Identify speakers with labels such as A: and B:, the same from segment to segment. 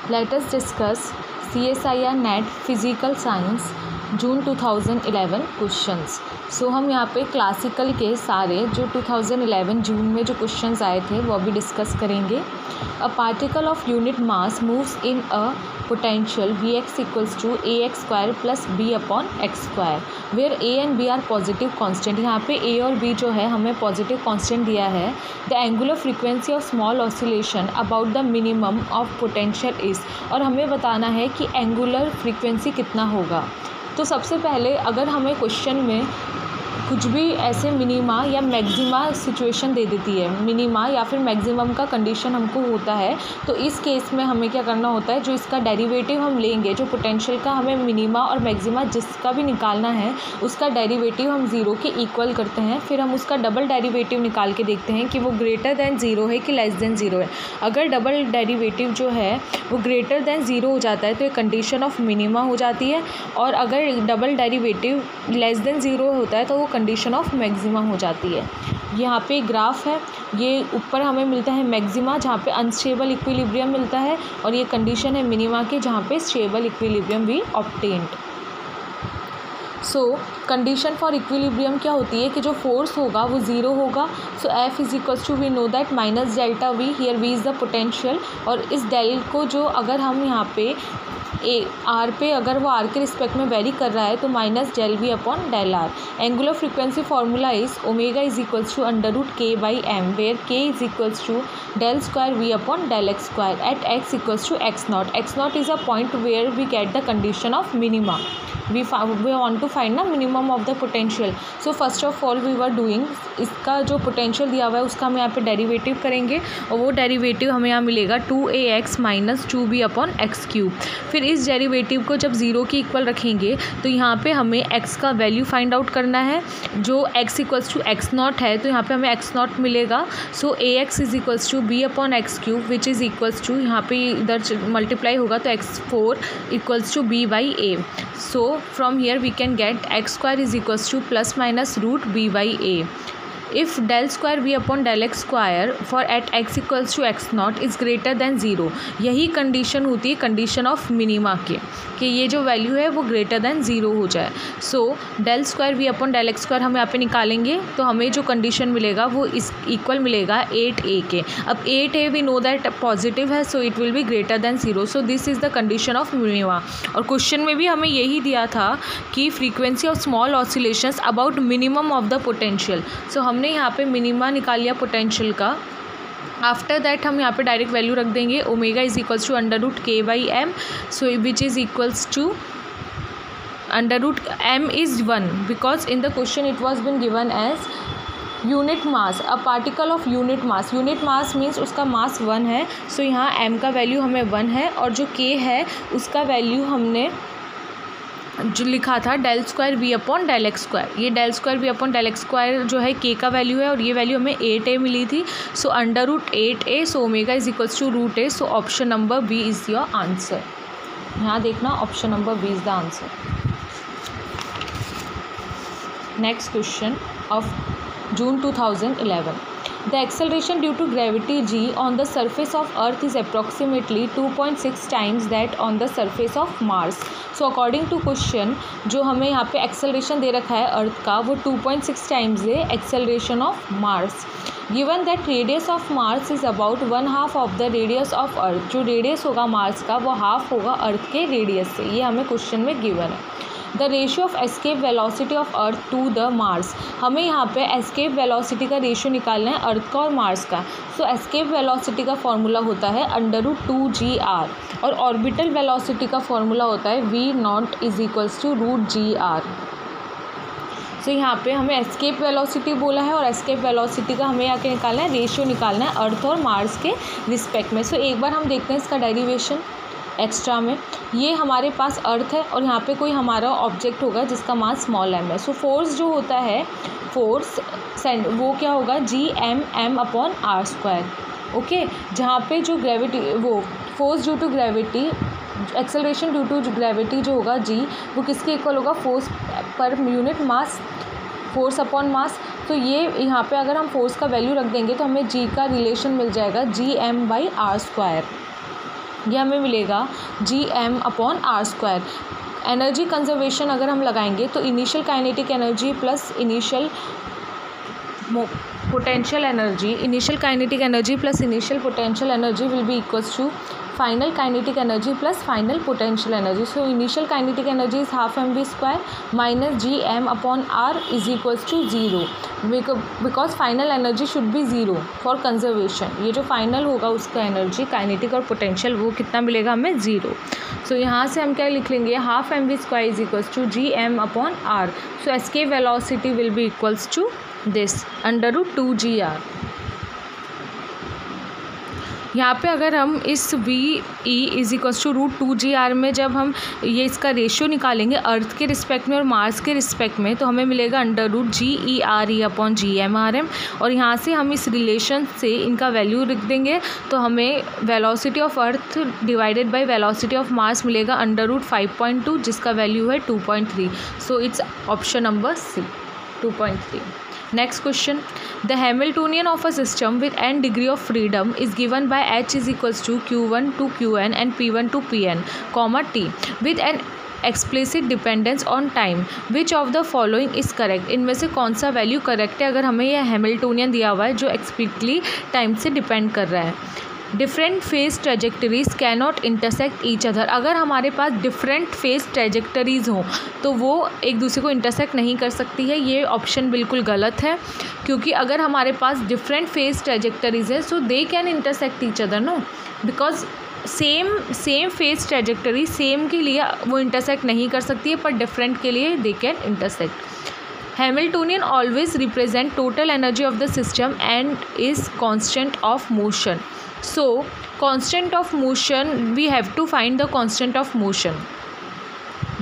A: Let us discuss CSIR NET Physical Science जून 2011 questions. सो हम यहाँ पे क्लासिकल के सारे जो 2011 जून में जो क्वेश्चंस आए थे वो भी डिस्कस करेंगे। A particle of unit mass moves in a potential Vx equals to ax square plus b upon x square where a and b are positive constant. यहाँ पे a और b जो है हमें पॉजिटिव कांस्टेंट दिया है। The angular frequency of small oscillation about the minimum of potential is, और हमें बताना है कि एंगुलर फ्रीक्वेंसी कितना होगा। तो सबसे पहले अगर हमें क्वेश्चन में कुछ भी ऐसे मिनिमा या मैक्सिमा सिचुएशन दे देती है, मिनिमा या फिर मैक्सिमम का कंडीशन हमको होता है, तो इस केस में हमें क्या करना होता है, जो इसका डेरिवेटिव हम लेंगे, जो पोटेंशियल का हमें मिनिमा और मैक्सिमा जिसका भी निकालना है उसका डेरिवेटिव हम ज़ीरो के इक्वल करते हैं। फिर हम उसका डबल डेरिवेटिव निकाल के देखते हैं कि वो ग्रेटर दैन ज़ीरो है कि लेस देन ज़ीरो है। अगर डबल डेरिवेटिव जो है वो ग्रेटर दैन ज़ीरो हो जाता है तो ये कंडीशन ऑफ मिनिमा हो जाती है, और अगर double derivative less than zero होता है तो वो कंडीशन ऑफ मैक्सिमा हो जाती है। यहाँ पे ग्राफ है, ये ऊपर हमें मिलता है मैक्सिमा जहाँ पे अनस्टेबल इक्विलिब्रियम मिलता है, और ये कंडीशन है मिनिमा के जहाँ पे स्टेबल इक्विलिब्रियम भी obtained. So condition for equilibrium क्या होती है कि जो फोर्स होगा वो ज़ीरो होगा। So F is equals to we know that minus delta V, here V is the potential, और इस डेल को जो अगर हम यहाँ पे आर पे अगर वो आर के रिस्पेक्ट में वेरी कर रहा है तो minus del V upon del r. Angular frequency formula is omega is equals to under root के by m, where k is equals to del square V upon del x square at x equals to x not. X not is a point where we get the condition of minima. we want to find ना minimum of the potential. So first of all we were doing, इसका जो potential दिया हुआ है उसका हम यहाँ पे डेरिवेटिव करेंगे, और वो डेरिवेटिव हमें यहाँ मिलेगा 2ax minus 2b upon x cube. फिर इस डेरिवेटिव को जब ज़ीरो के इक्वल रखेंगे तो यहाँ पे हमें x का वैल्यू फाइंड आउट करना है। जो x equals to x not है तो यहाँ पे हमें एक्स नॉट मिलेगा। So ax is equals to b upon x cube which is equals to, यहाँ पे इधर मल्टीप्लाई होगा तो x4 equals to b by a। So from here we can get x square is equals to plus minus root b by a. If del square v upon del x square for at x equals to x naught is greater than zero, यही condition होती है condition of minima के, कि ये जो value है वो greater than zero हो जाए। So del square V upon del x square हम यहाँ पे निकालेंगे तो हमें जो कंडीशन मिलेगा वो इस इक्वल मिलेगा 8a के। अब 8a we know that positive है, so it will be greater than zero. So this is the condition of minima. और क्वेश्चन में भी हमें यही दिया था कि frequency of small oscillations about minimum of the potential. So हमने यहाँ पे मिनिमा निकाल लिया पोटेंशियल का। आफ्टर दैट हम यहाँ पे डायरेक्ट वैल्यू रख देंगे, omega is equals to under root के by M, so which is equals to under root M is 1 because in the question it was been given as unit mass, a particle of unit mass. Unit mass means उसका mass 1 है। सो यहाँ m का value हमें 1 है, और जो k है उसका वैल्यू हमने जो लिखा था del square V upon del x square. ये del square V upon del x square जो है के का वैल्यू है, और ये वैल्यू हमें 8a मिली थी। So under root 8a, so omega is equals to root a। So option number B is your answer. यहाँ देखना, option number B is the answer. Next question of June 2011। The acceleration due to gravity g on the surface of Earth is approximately 2.6 times that on the surface of Mars. So according to question, जो हमें यहाँ पे acceleration दे रखा है अर्थ का वो 2.6 times है acceleration of Mars. Given that radius of Mars is about 1/2 of the radius of Earth, जो radius होगा मार्स का वो हाफ होगा अर्थ के रेडियस से, ये हमें क्वेश्चन में गिवन है। The ratio of escape velocity of earth to the Mars, हमें यहाँ पे एस्केप वेलोसिटी का रेशियो निकालना है अर्थ का और मार्स का। सो एस्केप वेलोसिटी का फॉर्मूला होता है अंडर रूट 2gr, और ऑर्बिटल वेलोसिटी का फॉर्मूला होता है v not is equals to root gr। So यहाँ पे हमें एस्केप वेलोसिटी बोला है, और एस्केप वेलोसिटी का हमें आके निकालना है रेशियो निकालना है अर्थ और मार्स के रिस्पेक्ट में। सो एक बार हम देखते हैं इसका डेरिवेशन एक्स्ट्रा में। ये हमारे पास अर्थ है और यहाँ पे कोई हमारा ऑब्जेक्ट होगा जिसका मास स्मॉल m है। सो फोर्स जो होता है, फोर्स वो क्या होगा g upon r square. Okay, जहाँ पे जो ग्रेविटी, वो force due to gravity, acceleration due to gravity जो होगा g, वो किसके इक्वल होगा, फोर्स पर unit mass, force upon mass. तो ये यहाँ पे अगर हम फोर्स का वैल्यू रख देंगे तो हमें g का रिलेशन मिल जाएगा gm बाई आर स्क्वायर। ये हमें मिलेगा Gm/r²। एनर्जी कंजर्वेशन अगर हम लगाएंगे तो initial kinetic energy plus initial potential energy, initial kinetic energy plus initial potential energy will be equals to final kinetic energy plus final potential energy. So initial kinetic energy is half mv square minus Gm/r is equals to 0 because final energy should be 0 for conservation. ये जो final होगा उसका energy kinetic और potential वो कितना मिलेगा हमें 0. सो यहाँ से हम क्या लिख लेंगे half mv square is equals to Gm/r. So escape velocity will be equals to this √2gr. यहाँ पे अगर हम इस VE is equals to √2gr में जब हम ये इसका रेशियो निकालेंगे अर्थ के रिस्पेक्ट में और मार्स के रिस्पेक्ट में तो हमें मिलेगा √GERE/GMRM. और यहाँ से हम इस रिलेशन से इनका वैल्यू लिख देंगे तो हमें velocity of earth divided by velocity of Mars मिलेगा √5.2 जिसका वैल्यू है 2.3. So it's option number C 2.3. Next question. The Hamiltonian of a system with n degree of freedom is given by h is equals to q1 to qn and p1 to pn, comma t with an explicit dependence on time. Which of the following is correct? इनमें से कौन सा value correct है अगर हमें यह Hamiltonian दिया हुआ है जो एक्सप्लिसिटली टाइम से डिपेंड कर रहा है. Different phase trajectories cannot intersect each other. अगर हमारे पास डिफरेंट फेज ट्रेजेक्टरीज हों तो वो एक दूसरे को इंटरसेक्ट नहीं कर सकती है. ये ऑप्शन बिल्कुल गलत है क्योंकि अगर हमारे पास डिफरेंट फेज ट्रेजेक्टरीज है so they can intersect each other no because same phase trajectory same के लिए वो इंटरसेक्ट नहीं कर सकती है पर डिफरेंट के लिए दे can intersect. Hamiltonian always represent total energy of the system and is constant of motion. So constant of motion, we have to find the constant of motion.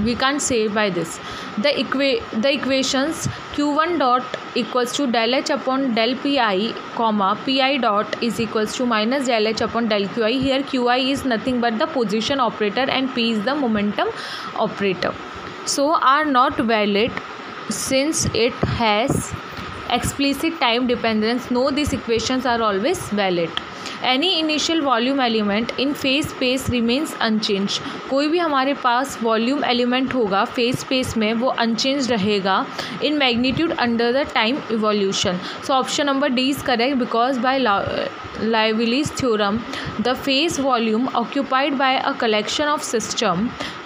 A: We can't say by this. The equations q1 dot equals to del h upon del pi, comma pi dot is equals to minus del h upon del qi. Here qi is nothing but the position operator and p is the momentum operator. So are not valid since it has explicit time dependence. No, these equations are always valid. Any initial volume element in phase space remains unchanged. कोई भी हमारे पास volume element होगा phase space में वो unchange रहेगा in magnitude under the time evolution. So option number D is correct because by Livius theorem the phase volume occupied by a collection of system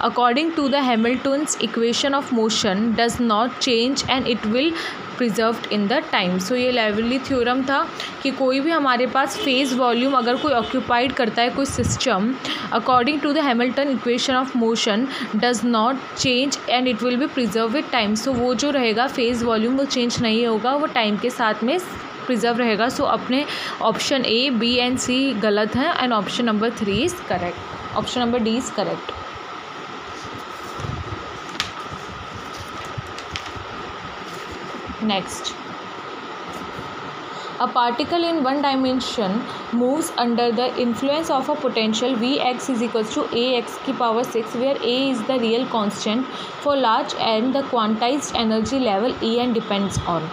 A: according to the Hamilton's equation of motion does not change and it will preserved in the time. So ये Liouville theorem था कि कोई भी हमारे पास phase volume अगर कोई occupied करता है कोई system according to the Hamilton equation of motion does not change and it will be preserve with time. So वो जो रहेगा फेज वॉल्यूम वो चेंज नहीं होगा वो टाइम के साथ में प्रिजर्व रहेगा. सो अपने ऑप्शन ए बी एंड सी गलत हैं and option number 3 is correct. Option number D is correct. Next, a particle in one dimension moves under the influence of a potential Vx is equals to ax की power 6 where a is the real constant for large and the quantized energy level En depends on.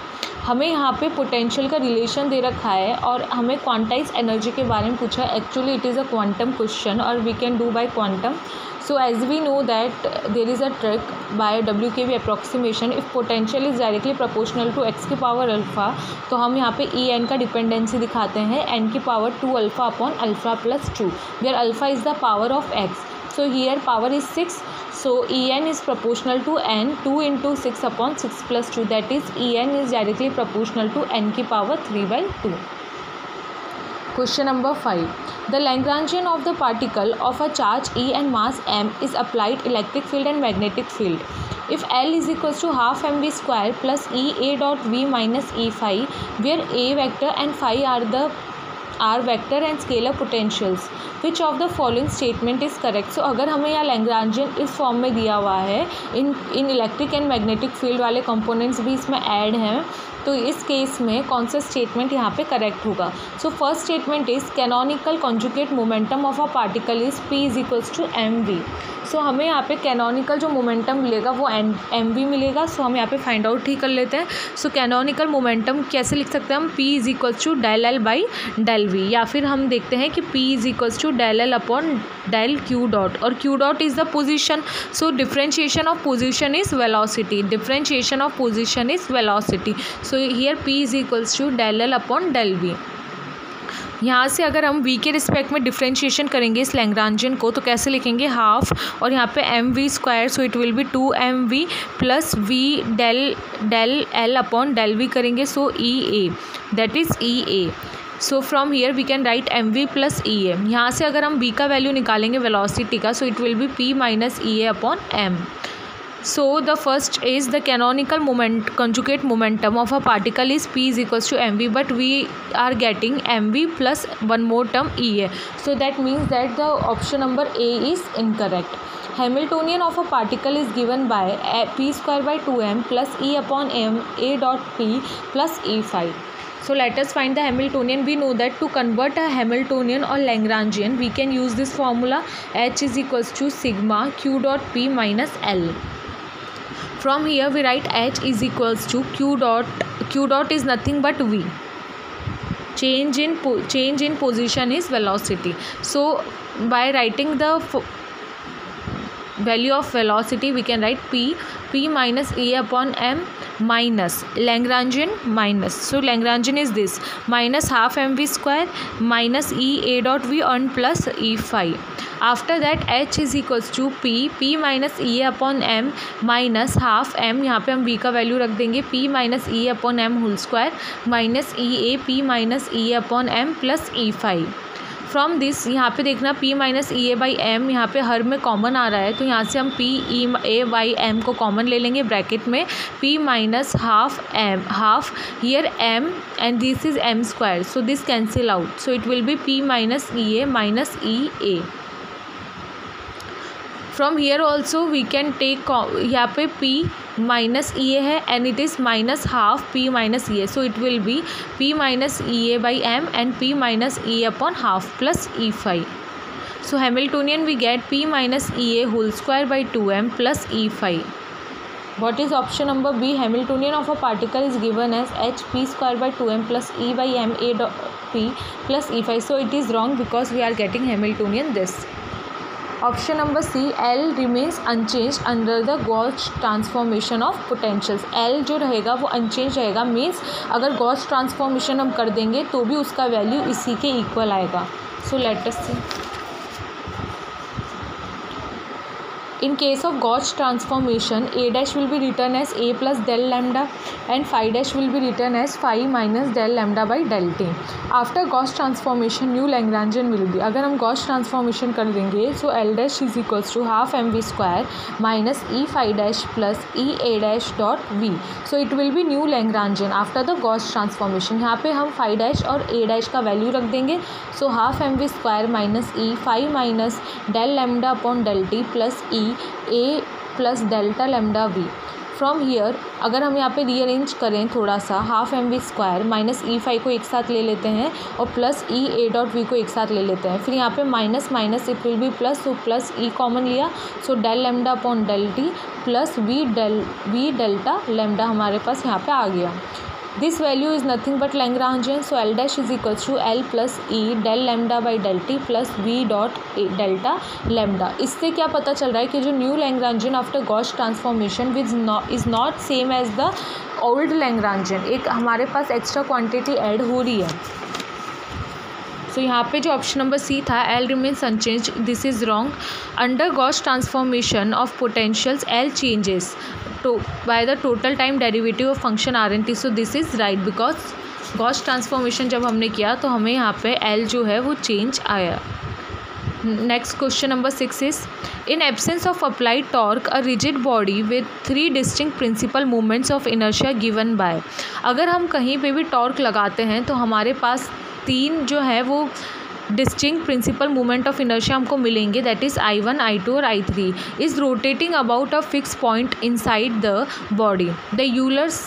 A: हमें यहाँ पे potential का relation दे रखा है और हमें quantize energy के बारे में पूछा है. Actually it is a quantum question और we can do by quantum. So as we know that there is a trick by WKB approximation. If potential is directly proportional to x की power alpha तो हम यहाँ पे En का dependency दिखाते हैं n की power 2 alpha upon alpha plus 2 where alpha is the power of x. So here power is 6. So En is proportional to n 2 into 6 upon 6 plus 2 that is En is directly proportional to n की power 3/2. Question number 5. The Lagrangian of the particle of a charge E and mass m is applied electric field and magnetic field. If L is equals to half mv square plus E a dot v minus E phi where a vector and phi are the vector and scalar potentials, which of the following statement is correct? So अगर हमें यहाँ Lagrangian इस form में दिया हुआ है इन electric and magnetic field वाले components भी इसमें ऐड हैं तो इस केस में कौन सा स्टेटमेंट यहाँ पे करेक्ट होगा? So first statement is canonical conjugate momentum of a particle is p is equals to mv। So हमें यहाँ पे कैनोनिकल जो मोमेंटम मिलेगा वो mv मिलेगा। सो हम यहाँ पे फाइंड आउट ही कर लेते हैं। सो कैनोनिकल मोमेंटम कैसे लिख सकते हैं हम? p is equals to del L by del V, या फिर हम देखते हैं कि p is equals to del L upon del Q dot, और Q dot is the position. So differentiation of position is velocity, differentiation of position is velocity. So here p is equals to del L upon del V. यहाँ से अगर हम v के respect में differentiation करेंगे इस Lagrangian को तो कैसे लिखेंगे? हाफ और यहाँ पे mv square, so it will be 2mv plus v del L upon del V करेंगे, so EA that is EA। So from here we can write mv plus EA। यहाँ से अगर हम v का वैल्यू निकालेंगे वेलोसिटी का, सो it will be p minus EA upon m। So the first is the canonical conjugate momentum of a particle is p is equals to mv, but we are getting mv plus one more term EA. So that means that the option number A is incorrect. Hamiltonian of a particle is given by p square by 2m plus E upon m A dot p plus E phi. So let us find the Hamiltonian. We know that to convert a Hamiltonian or Lagrangian we can use this formula H is equals to sigma q dot p minus L. From here we write H is equals to q dot is nothing but v. Change in position is velocity. So by writing the value of velocity we can write p minus E upon m minus Lagrangian minus, so Lagrangian is this minus half mv square minus E A dot v on plus E phi. After that H is equals to p minus E upon m minus half m, यहाँ पे हम v का value रख देंगे p minus E upon m whole square minus E A p minus E upon m plus E phi। From this यहाँ पे देखना p minus E A by M, यहाँ पे हर में कॉमन आ रहा है तो यहाँ से हम p E A by M को कॉमन ले लेंगे ब्रैकेट में p minus half M, half here m and this is m square, so this cancel out, so it will be p minus E A minus E A. From here also we can take, यहाँ पे p minus E A है and it is minus half p minus E A, so it will be p minus E A by M and p minus E upon half plus E phi. So Hamiltonian we get p minus E A whole square by 2m plus E phi. What is option number B? Hamiltonian of a particle is given as h p square by 2m plus E by m A dot p plus E phi. So it is wrong because we are getting Hamiltonian this. Option number C, L remains unchanged under the Gauss transformation of potentials. L जो रहेगा वो unchanged रहेगा, means अगर Gauss transformation हम कर देंगे तो भी उसका वैल्यू इसी के इक्वल आएगा। So let us see. In case of Gauss transformation, A dash will be written as A plus del lambda and phi dash will be written as phi minus del lambda by del t. After Gauss transformation, new Lagrangian will be, अगर हम Gauss transformation कर देंगे so L dash is equals to half mv square minus E phi dash plus E A dash dot v. So it will be new Lagrangian after the Gauss transformation. यहाँ पे हम phi dash और A dash का value रख देंगे, so half mv square minus E phi minus del lambda upon del t plus E a plus delta lambda V. From here अगर हम यहाँ पे रीअरेंज करें थोड़ा सा, half M V square minus E phi को एक साथ ले लेते हैं और plus E A dot V को एक साथ ले लेते हैं, फिर यहाँ पे minus minus it will be plus, तो प्लस ई कॉमन लिया, so del lambda upon del T plus V delta lambda हमारे पास यहाँ पे आ गया। This value is nothing but Lagrangian, so L dash is equals to L plus E del lambda by del T plus V dot delta lambda. इससे क्या पता चल रहा है कि जो new Lagrangian after gauge transformation is not same as the old Lagrangian, एक हमारे पास एक्स्ट्रा क्वांटिटी ऐड हो रही है। तो यहाँ पे जो ऑप्शन नंबर सी था L remains unchange, this is wrong. Under gauge transformation of potentials L changes by the total time derivative of function RNT, so this is right because Gauss transformation जब हमने किया तो हमें यहाँ पे L जो है वो चेंज आया। Next question number 6 is in absence of applied torque a rigid body with 3 distinct principal movements of inertia given by, अगर हम कहीं पे भी टॉर्क लगाते हैं तो हमारे पास 3 जो है वो distinct principal movement of inertia हमको मिलेंगे, दैट इज़ I1, I2 और I3 is rotating about a fix point inside the body. The Euler's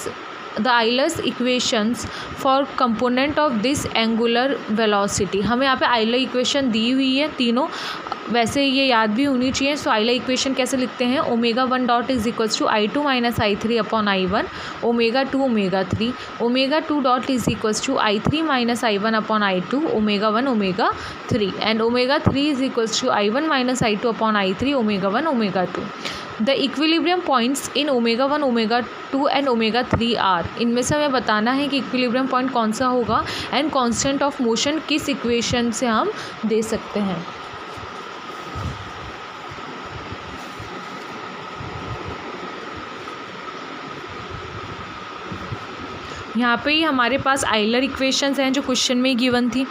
A: the Euler's equations for component of this angular velocity. हमें यहाँ पे आइलर इक्वेशन दी हुई है तीनों, वैसे ये याद भी होनी चाहिए। सो आइलर इक्वेशन कैसे लिखते हैं, omega 1 dot is equals to I2 minus I3 upon I1, omega 2 omega 3, omega 2 dot is equals to I3 minus I1 upon I2, omega 1 omega 3, and omega 3 is equals to I1 minus I2 upon I3, omega 1 omega 2। The equilibrium points in omega 1 omega 2 and omega 3 are. इनमें से हमें बताना है कि equilibrium point कौन सा होगा and constant of motion किस इक्वेशन से हम दे सकते हैं। यहाँ पे ही हमारे पास आइलर इक्वेशंस हैं जो क्वेश्चन में ही गिवन थी।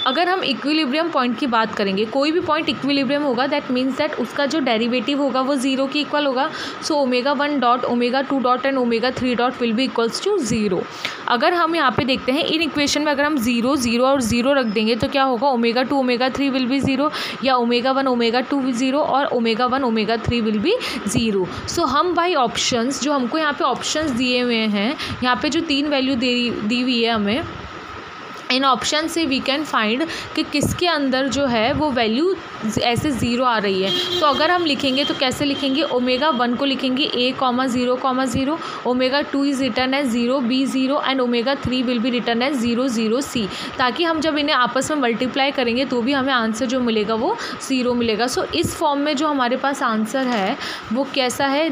A: अगर हम इक्विलिब्रियम पॉइंट की बात करेंगे, कोई भी पॉइंट इक्विलिब्रियम होगा दैट मीन्स दैट उसका जो डेरिवेटिव होगा वो ज़ीरो की इक्वल होगा। So omega 1 dot, omega 2 dot and omega 3 dot will be equals to zero. अगर हम यहाँ पे देखते हैं इन इक्वेशन में अगर हम ज़ीरो ज़ीरो और ज़ीरो रख देंगे तो क्या होगा, omega 2 omega 3 will be zero, या ओमेगा 1 ओमेगा 2 ज़ीरो और omega 1 omega 3 will be zero. So हम बाई ऑप्शंस, जो हमको यहाँ पे ऑप्शंस दिए हुए हैं, यहाँ पे जो 3 वैल्यू दी हुई है हमें, इन ऑप्शन से वी कैन फाइंड कि किसके अंदर जो है वो वैल्यू ऐसे ज़ीरो आ रही है। तो अगर हम लिखेंगे तो कैसे लिखेंगे, ओमेगा 1 को लिखेंगे A,0,0, omega 2 is return as 0B0 and omega 3 will be return as 0,0C, ताकि हम जब इन्हें आपस में मल्टीप्लाई करेंगे तो भी हमें आंसर जो मिलेगा वो 0 मिलेगा। सो इस फॉर्म में जो हमारे पास आंसर है वो कैसा है,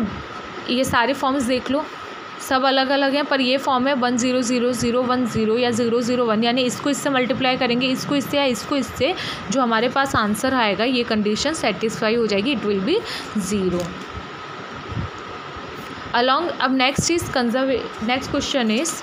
A: ये सारे फॉर्म्स देख लो, सब अलग अलग हैं, पर ये फॉर्म है 1 0 0 0 1 0 या 0 0 1, यानी इसको इससे मल्टीप्लाई करेंगे, इसको इससे या इसको इससे, जो हमारे पास आंसर आएगा ये कंडीशन सेटिस्फाई हो जाएगी, इट विल बी 0 अलॉन्ग। अब next question is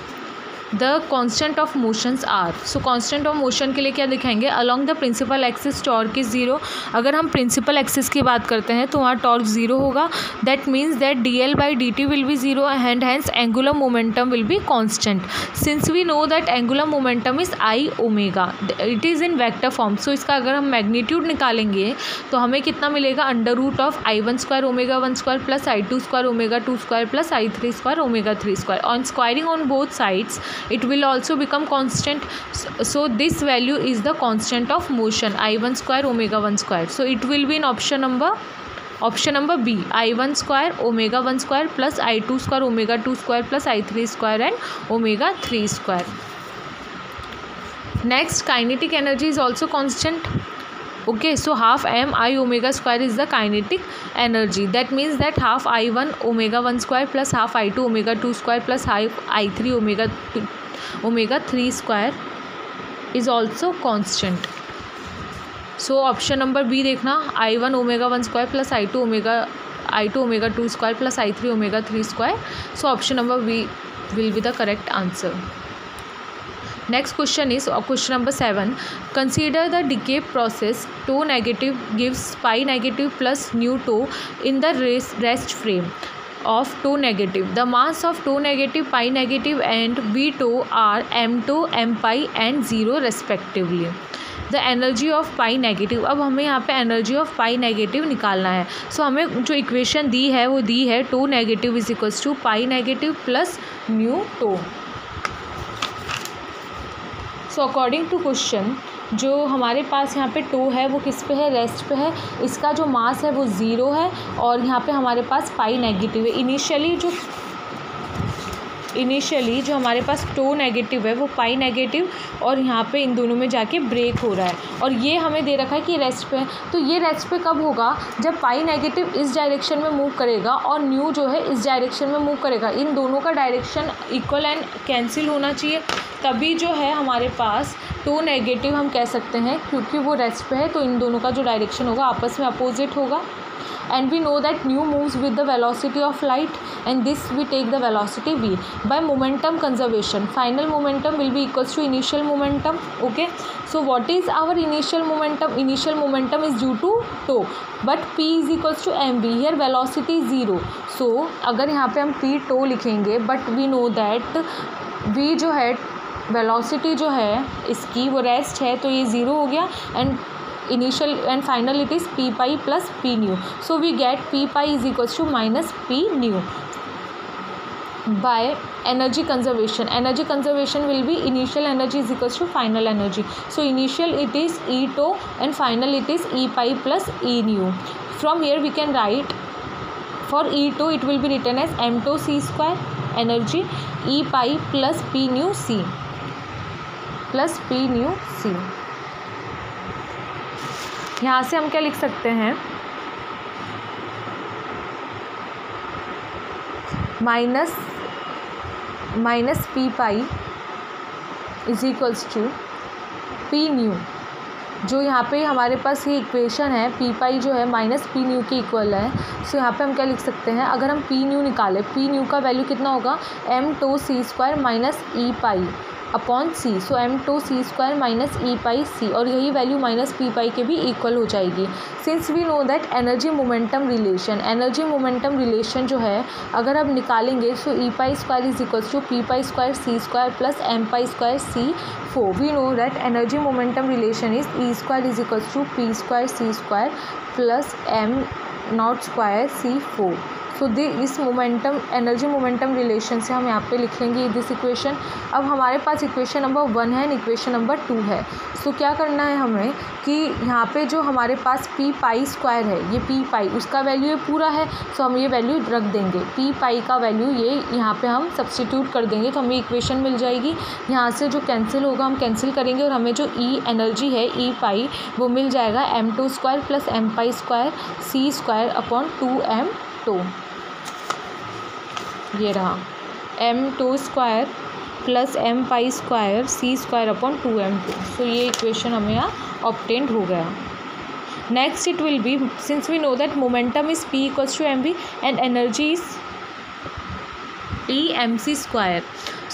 A: the constant of motions are. So constant of motion के लिए क्या दिखाएंगे, along the principal axis torque is 0। अगर हम प्रिंसिपल एक्सिस की बात करते हैं तो वहाँ टॉर्क 0 होगा, that means that dl/dt will be 0 and hence angular momentum will be constant. Since we know that angular momentum is I omega, it is in vector form. So इसका अगर हम मैग्नीट्यूड निकालेंगे तो हमें कितना मिलेगा, under root of I1² omega 1² plus I2² omega 2² plus I3² omega 3²। On squaring on both sides it will also become constant. So this value is the constant of motion, I1² omega 1². So it will be in option number B, I1² omega 1² plus I2² omega 2² plus I3² and omega 3². Next, kinetic energy is also constant. Okay, so half mi omega square is the kinetic energy. That means that half I1 omega 1² plus half I2 omega 2² plus half I3 omega 3² is also constant. So option number B देखना, I1 omega 1² plus I2 omega 2² plus I3 omega 3². So option number B will be the correct answer. Next question is question number 7. Consider the decay process. Tau negative gives pi negative plus nu tau in the rest frame of tau negative. The mass of tau negative, pi negative and v tau are m tau, m pi and 0 respectively. The energy of pi negative. अब हमें यहाँ पे energy of pi negative निकालना है। सो हमें जो equation दी है वो दी है tau negative is equals to pi negative plus nu tau. So according to question जो हमारे पास यहाँ पे टो है वो किस पे है, रेस्ट पे है, इसका जो मास है वो 0 है और यहाँ पे हमारे पास पाई नेगेटिव है। इनिशियली जो हमारे पास टो नेगेटिव है वो पाई नेगेटिव और यहाँ पे इन दोनों में जाके ब्रेक हो रहा है और ये हमें दे रखा है कि रेस्ट पे है। तो ये रेस्ट पे कब होगा, जब पाई नेगेटिव इस डायरेक्शन में मूव करेगा और न्यू जो है इस डायरेक्शन में मूव करेगा। इन दोनों का डायरेक्शन इक्वल एंड कैंसिल होना चाहिए, तभी जो है हमारे पास टो नेगेटिव हम कह सकते हैं, क्योंकि वो रेस्ट पे है तो इन दोनों का जो डायरेक्शन होगा आपस में अपोजिट होगा। And we know that nu moves with the velocity of light and this we take the velocity v. By momentum conservation, final momentum will be equals to initial momentum. Okay, so what is our initial momentum? Initial momentum is due to tau, but p is equals to mv. Here velocity is 0. So अगर यहाँ पे हम p tau लिखेंगे, but we know that v जो है velocity जो है इसकी वो रेस्ट है तो ये 0 हो गया and initial and final it is p pi plus p nu. So we get p pi is equals to minus p nu. by energy conservation. Energy conservation will be initial energy is equals to final energy. So initial it is E tau and final it is E pi plus E nu. From here we can write for E tau it will be written as m tau c square energy E pi plus P nu c plus P nu c. यहाँ से हम क्या लिख सकते हैं, minus P pi is equals to P nu. जो यहाँ पे हमारे पास ये इक्वेशन है पी पाई जो है माइनस पी न्यू के इक्वल है. सो यहाँ पे हम क्या लिख सकते हैं, अगर हम पी न्यू निकालें, पी न्यू का वैल्यू कितना होगा, M two C square minus E pi upon C. So M two C square minus E pi C, और यही वैल्यू माइनस पी पाई के भी इक्वल हो जाएगी. Since we know that energy momentum relation जो है अगर अब निकालेंगे, so E pi square is equals to P pi square C square plus M pi square C 4. We know that energy momentum relation is E square is equals to P square C square plus M naught square C 4. So इस energy momentum relation से हम यहाँ पे लिख लेंगे this equation. अब हमारे पास equation number 1 है, इक्वेशन नंबर 2 है. सो क्या करना है हमें कि यहाँ पे जो हमारे पास पी पाई स्क्वायर है, ये पी पाई उसका वैल्यू ये पूरा है. सो हम ये वैल्यू रख देंगे, पी पाई का वैल्यू ये यहाँ पे हम सब्स्टिट्यूट कर देंगे तो हमें इक्वेशन मिल जाएगी. यहाँ से जो कैंसिल होगा हम कैंसिल करेंगे और हमें जो ई एनर्जी है ई पाई वो मिल जाएगा M two square plus M pi square C square upon 2m two. ये रहा M two square plus M pi square C square upon 2m2. So ये इक्वेशन हमें यहाँ ऑब्टेन्ड हो गया. Next it will be, since we know that momentum is p equals to mv and energy is E mc square.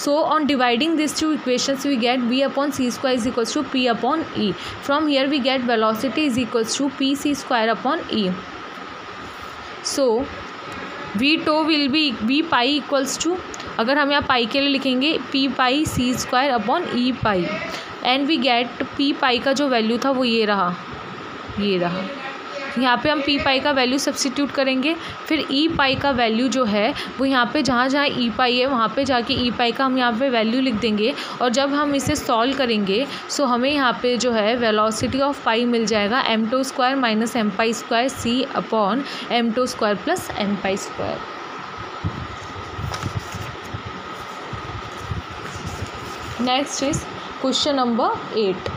A: So on dividing these two equations we get v upon c square is equals to p upon e. From here we get velocity is equals to pc square upon e. So v tau will be v pi equals to, अगर हम यहाँ पाई के लिए लिखेंगे p pi c square upon e pi, and we get p pi का जो value था वो ये रहा. यहाँ पे हम पी पाई का वैल्यू सब्स्टिट्यूट करेंगे, फिर ई पाई का वैल्यू जो है वो यहाँ पे जहाँ ई पाई है वहाँ पे जाके ई पाई का हम यहाँ पे वैल्यू लिख देंगे. और जब हम इसे सॉल्व करेंगे सो हमें यहाँ पे जो है वेलोसिटी ऑफ पाई मिल जाएगा M two square minus M pi square C upon M two square plus M pi square. Next is question number 8.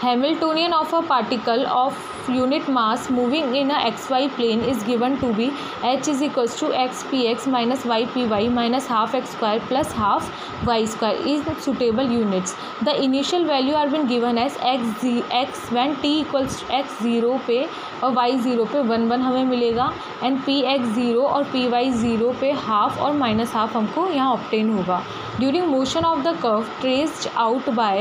A: Hamiltonian of a particle of unit mass moving in a xy plane is given to be h is equals to x px minus y py minus half x square plus half y square is suitable units. The initial value are been given as x when t equals to x 0 पे और y 0 पे 1 1 हमें मिलेगा, and P x 0 और P y 0 पे half और minus half हमको यहाँ ऑब्टेन होगा. During motion of the curve traced out by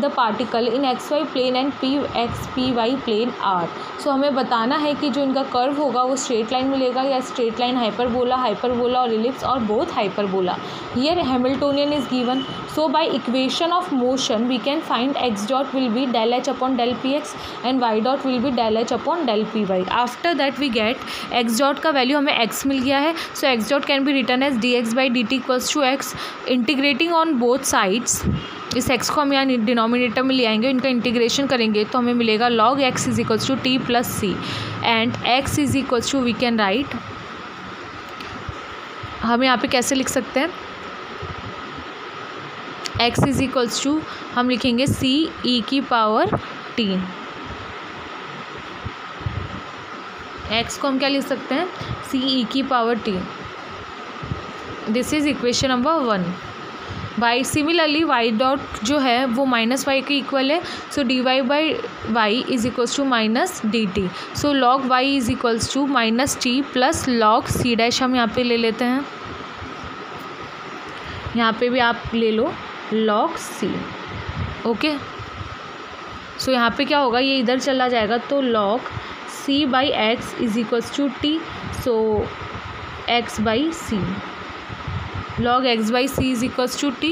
A: the particle in xy plane and px py plane r. सो हमें बताना है कि जो इनका कर्व होगा वो स्ट्रेट लाइन मिलेगा या स्ट्रेट लाइन हाइपरबोला और इलिप्स और both hyperbola. Here Hamiltonian is given. So by equation of motion we can find x dot will be del h upon del px and y dot will be del h upon del py. After that we get x dot का value हमें x मिल गया है. So x dot can be written as dx by dt equals to x. Integrating on both sides, इस x को हम यहाँ denominator में ले आएंगे, इनका इंटीग्रेशन करेंगे तो हमें मिलेगा log x is equals to T plus C and x is equals to we can write, हम यहाँ पे कैसे लिख सकते हैं, x इज इक्वल्स टू हम लिखेंगे c e की पावर t. x को हम क्या लिख सकते हैं, c e की power t. This is equation number 1. Y similarly Y dot जो है वो माइनस वाई के इक्वल है. So D Y by Y is equals to minus D T. So log Y is equals to minus T plus log C dash हम यहाँ पे ले लेते हैं. यहाँ पे भी आप ले लो लॉग सी. ओके, सो यहाँ पे क्या होगा, ये इधर चला जाएगा तो log C by X is equals to T. So X by C, log x by c is equals to t.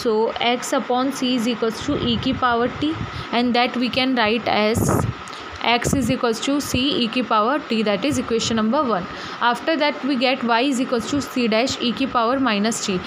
A: So x upon c is equals to e की power t, and that we can write as x is equals to c e की power t, that is equation number 1. After that we get y is equals to c dash e की power minus t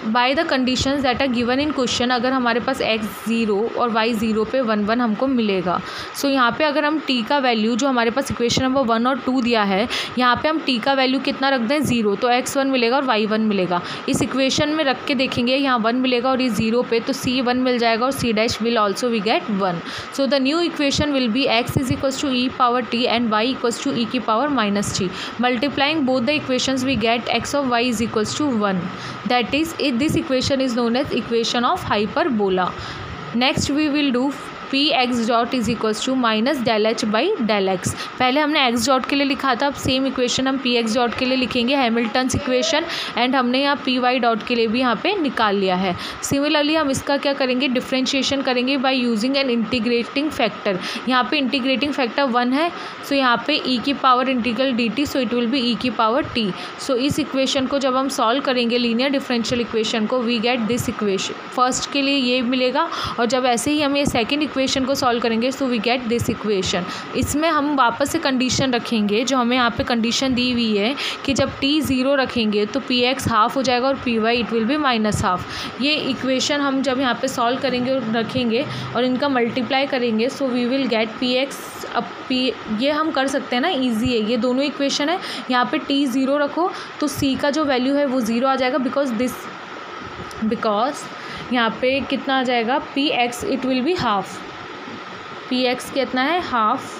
A: by the conditions that are given in question. अगर हमारे पास x 0 और y 0 पे 1 1 हमको मिलेगा. सो यहाँ पे अगर हम t का वैल्यू जो हमारे पास इक्वेशन नंबर 1 और 2 दिया है, यहाँ पे हम t का वैल्यू कितना रख दें 0, तो x 1 मिलेगा और y 1 मिलेगा. इस इक्वेशन में रख के देखेंगे यहाँ 1 मिलेगा और ये 0 पे, तो c 1 मिल जाएगा और c dash will also we get 1. So the new equation will be x is equals to e power t and y equals to e की power minus t. Multiplying both the equations we get x of y is equals to 1. That is this equation is known as equation of hyperbola. Next we will do px dot is equals to minus del H by del X. पहले हमने x dot के लिए लिखा था, अब same equation हम px dot के लिए लिखेंगे, हैमिल्टन्स इक्वेशन. एंड हमने यहाँ py डॉट के लिए भी यहाँ पे निकाल लिया है. सिमिलरली हम इसका क्या करेंगे, डिफ्रेंशिएशन करेंगे by using an integrating factor. यहाँ पे इंटीग्रेटिंग फैक्टर 1 है, सो यहाँ पे e की power integral dt, so it will be e की पावर t. सो इस इक्वेशन को जब हम सॉल्व करेंगे लीनियर डिफरेंशियल इक्वेशन को, we get this equation. First के लिए ये मिलेगा और जब ऐसे ही हम ये सेकेंड इक्वेशन को सॉल्व करेंगे so we get this equation. इसमें हम वापस से कंडीशन रखेंगे जो हमें यहाँ पे कंडीशन दी हुई है कि जब t 0 रखेंगे तो px हाफ हो जाएगा और py it will be minus half. ये इक्वेशन हम जब यहाँ पे सॉल्व करेंगे और रखेंगे और इनका मल्टीप्लाई करेंगे so we will get px अब p. ये हम कर सकते हैं ना, ईजी है, ये दोनों इक्वेशन है. यहाँ पे t 0 रखो तो c का जो वैल्यू है वो 0 आ जाएगा बिकॉज यहाँ पे कितना आ जाएगा, px it will be half. px कितना है, हाफ.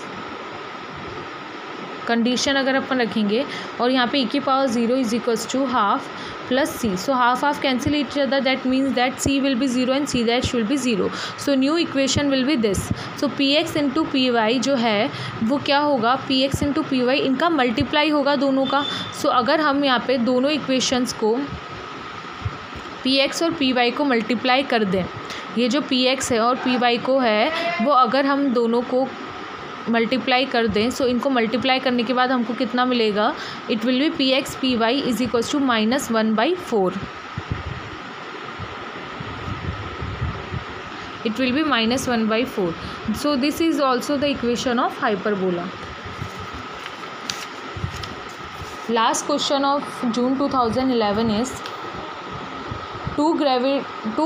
A: कंडीशन अगर अपन रखेंगे और यहाँ पे e की power 0 is equals to half plus c. So half half cancel each other, that means that c will be 0 and c that will be 0. So new equation will be this. So px into py जो है वो क्या होगा, px into py इनका multiply होगा दोनों का. सो अगर हम यहाँ पे दोनों इक्वेशंस को px और py को मल्टीप्लाई कर दें, ये जो px है और py को है वो अगर हम दोनों को मल्टीप्लाई कर दें, सो इनको मल्टीप्लाई करने के बाद हमको कितना मिलेगा, it will be px py is equals to minus 1/4. It will be minus 1/4. So this is also the equation of hyperbola. Last question of June 2011 is two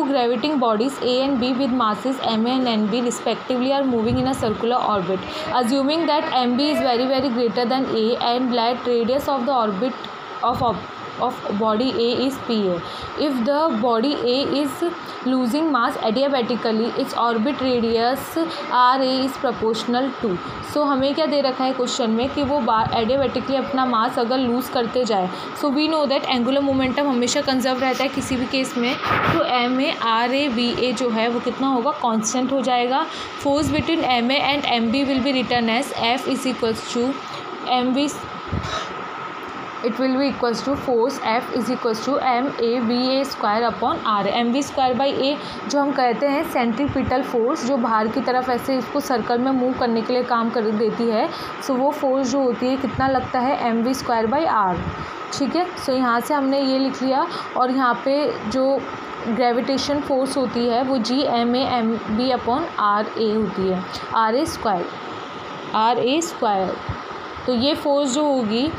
A: gravitating bodies A and B with masses ma and nb respectively are moving in a circular orbit. Assuming that mb is very very greater than A and that radius of the orbit of body A is pa. If the body A is losing mass adiabatically, its orbit radius ra is proportional to. सो हमें क्या दे रखा है question में कि वो adiabatically अपना मास अगर lose करते जाए, so we know that angular momentum हमेशा कंजर्व रहता है किसी भी केस में. तो M A R A V A जो है वो कितना होगा, कांस्टेंट हो जाएगा. Force between M A and M B will be return as F is equals to M V. It will be equals to force F is equals to M A V A square upon R. M V square by ए जो हम कहते हैं centripetal force, जो बाहर की तरफ ऐसे इसको सर्कल में मूव करने के लिए काम कर देती है. सो वो फोर्स जो होती है कितना लगता है, M V square by R. ठीक है. सो यहाँ से हमने ये लिख लिया और यहाँ पे जो ग्रेविटेशन फोर्स होती है वो G M B upon R A होती है, आर ए स्क्वायर. तो ये फोर्स जो होगी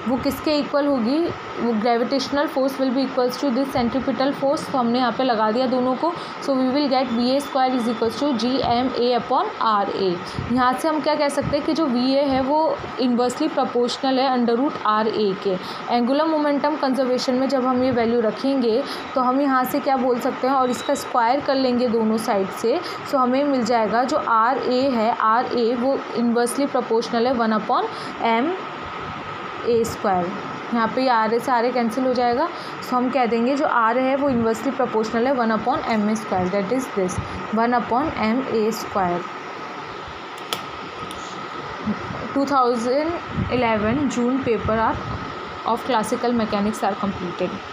A: वो किसके इक्वल होगी, वो gravitational force will be equals to this centripetal force. तो हमने यहाँ पे लगा दिया दोनों को. So we will get V A square is equals to G M A upon R A. यहाँ से हम क्या कह सकते हैं कि जो वी ए है वो इन्वर्सली प्रोपोर्शनल है अंडर रूट आर ए के. एंगुलर मोमेंटम कंजर्वेशन में जब हम ये वैल्यू रखेंगे तो हम यहाँ से क्या बोल सकते हैं, और इसका स्क्वायर कर लेंगे दोनों साइड से. सो हमें मिल जाएगा जो आर ए है, आर ए वो इन्वर्सली प्रोपोर्शनल है 1 अपॉन एम ए स्क्वायर. यहाँ पे आर ए से आर ए कैंसिल हो जाएगा. सो हम कह देंगे जो आर है वो इन्वर्सली प्रोपोर्शनल है 1 upon M A square, that is this 1 upon M A square. 2011 June paper of classical mechanics are completed.